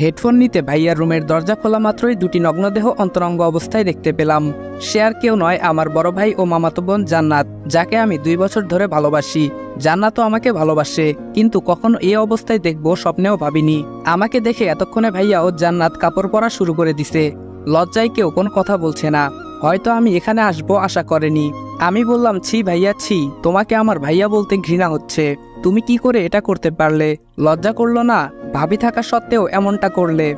Headphone নিতে ভাইয়ার রুমের দরজা খোলা মাত্রই দুটি নগ্নদেহ অন্তরঙ্গ অবস্থায় দেখতে পেলাম। সে আর কেউ নয়, আমার বড় ভাই ও মামাতো বোন জান্নাত, যাকে আমি 2 বছর ধরে ভালোবাসি। জান্নাতও আমাকে ভালোবাসে, কিন্তু কখনো এই অবস্থায় দেখবো স্বপ্নেও ভাবিনি। আমাকে দেখে এতক্ষণে ভাইয়া ও জান্নাত কাপড় পরা শুরু করে দিছে। লজ্জায় কেউ কোনো কথা বলছে না। হয়তো আমি এখানে আসবো আশা করেনি। আমি বললাম, ছি ভাইয়া ছি, তোমাকে আমার ভাইয়া বলতে ঘৃণা হচ্ছে। তুমি কি করে এটা করতে পারলে? লজ্জা করলো না? ভাবি থাকা সত্ত্বেও এমনটা করলে।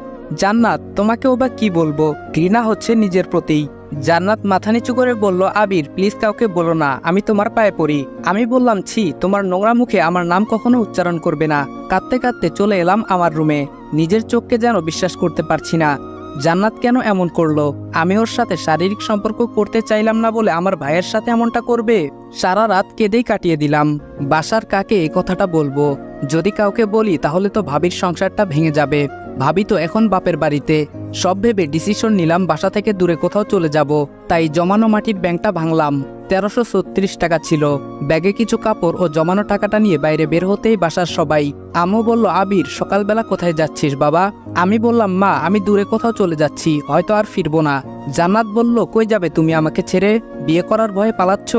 জান্নাত, তোমাকেও বা কি বলবো, ঘৃণা হচ্ছে নিজের প্রতি। জান্নাত মাথা নিচু করে বলল, আবির প্লিজ কাউকে বলো না, আমি তোমার পায়ে পড়ি। আমি বললাম, ছি, তোমার নোংরা মুখে আমার নাম কখনো উচ্চারণ করবে না। কাঁদতে কাঁদতে চলে এলাম আমার রুমে। নিজের চোখকে যেন বিশ্বাস করতে পারছি না। জান্নাত কেন এমন করলো? আমি ওর সাথে শারীরিক সম্পর্ক করতে চাইলাম না বলে আমার ভাইয়ের সাথে এমনটা করবে? সারা রাত কেঁদেই কাটিয়ে দিলাম। বাসার কাকে এই কথাটা বলবো? যদি কাউকে বলি তাহলে তো ভাবির সংসারটা ভেঙে যাবে। ভাবি তো এখন বাপের বাড়িতে। সব ভেবে ডিসিশন নিলাম বাসা থেকে দূরে কোথাও চলে যাব। তাই জমানো মাটির ব্যাংকটা ভাঙলাম। 1336 টাকা ছিল। ব্যাগে কিছু কাপড় ও জমানো টাকাটা নিয়ে বাইরে বের হতেই বাসার সবাই। আম্মু বলল, আবির সকালবেলা কোথায় যাচ্ছিস বাবা? আমি বললাম, মা আমি দূরে কোথাও চলে যাচ্ছি, হয়তো আর ফিরবো না। জান্নাত বলল, কই যাবে তুমি আমাকে ছেড়ে? বিয়ে করার ভয়ে পালাচ্ছ?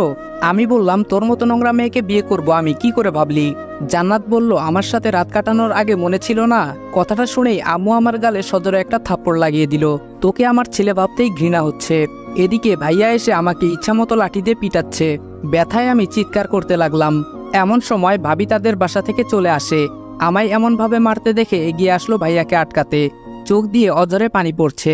আমি বললাম, তোর মতো নোংরা মেয়েকে বিয়ে করব আমি, কি করে ভাবলি? জান্নাত বলল, আমার সাথে রাত কাটানোর আগে মনে ছিল না? কথাটা শুনেই আম্মু আমার গালে সজোরে একটা থাপ্পড় লাগিয়ে দিল। তোকে আমার ছেলে ভাবতেই ঘৃণা হচ্ছে। এদিকে ভাইয়া এসে আমাকে ইচ্ছামতো লাঠি দিয়ে পিটাচ্ছে। ব্যথায় আমি চিৎকার করতে লাগলাম। এমন সময় ভাবি তাদের বাসা থেকে চলে আসে। আমায় এমনভাবে মারতে দেখে এগিয়ে আসলো ভাইয়াকে আটকাতে। চোখ দিয়ে অঝরে পানি পড়ছে।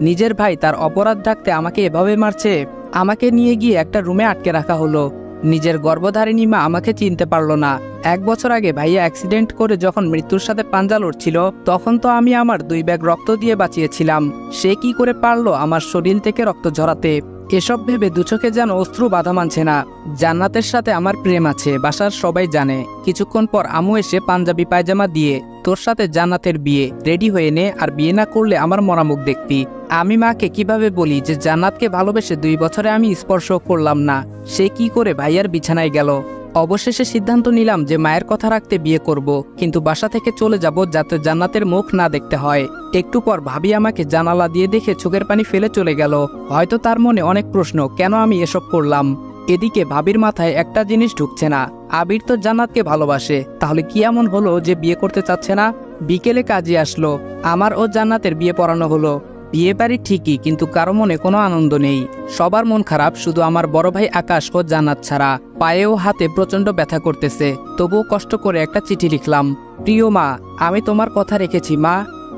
নিজের ভাই তার অপরাধ ঢাকতে আমাকে এভাবে মারছে। আমাকে নিয়ে গিয়ে একটা রুমে আটকে রাখা হলো। নিজের গর্ভধারিণী মা আমাকে চিনতে পারলো না। 1 বছর আগে ভাইয়া অ্যাক্সিডেন্ট করে যখন মৃত্যুর সাথে পাঞ্জা লড়ছিল, তখন তো আমি আমার 2 ব্যাগ রক্ত দিয়ে বাঁচিয়েছিলাম। সে কি করে পারলো আমার শরীর থেকে রক্ত ঝরাতে? এসব ভেবে দু চোখে যেন অশ্রু বাধা মানছে না। জান্নাতের সাথে আমার প্রেম আছে, বাসার সবাই জানে। কিছুক্ষণ পর আমু এসে পাঞ্জাবি পায়জামা দিয়ে, তোর সাথে জান্নাতের বিয়ে, রেডি হয়ে নে, আর বিয়ে না করলে আমার মরামুখ দেখবি। আমি মাকে কিভাবে বলি যে জান্নাতকে ভালোবেসে 2 বছরে আমি স্পর্শ করলাম না? সে কি করে ভাইয়ার বিছানায় গেল? অবশেষে সিদ্ধান্ত নিলাম যে মায়ের কথা রাখতে বিয়ে করব, কিন্তু বাসা থেকে চলে যাব যাতে জান্নাতের মুখ না দেখতে হয়। একটু পর ভাবি আমাকে জানালা দিয়ে দেখে চোখের পানি ফেলে চলে গেল। হয়তো তার মনে অনেক প্রশ্ন, কেন আমি এসব করলাম। এদিকে ভাবির মাথায় একটা জিনিস ঢুকছে না। আবির তো জান্নাতকে ভালোবাসে, তাহলে কি এমন হলো যে বিয়ে করতে চাচ্ছে না? বিকেলে কাজে আসলো। আমার ও জান্নাতের বিয়ে পড়ানো হলো। বিয়ে বাড়ি ঠিকই, কিন্তু কারো মনে কোনো আনন্দ নেই। সবার মন খারাপ, শুধু আমার বড় ভাই আকাশ ও জান্নাত ছাড়া। পায়ে ও হাতে প্রচন্ড ব্যথা করতেছে, তবুও কষ্ট করে একটা চিঠি লিখলাম। প্রিয় মা, আমি তোমার কথা রেখেছি মা।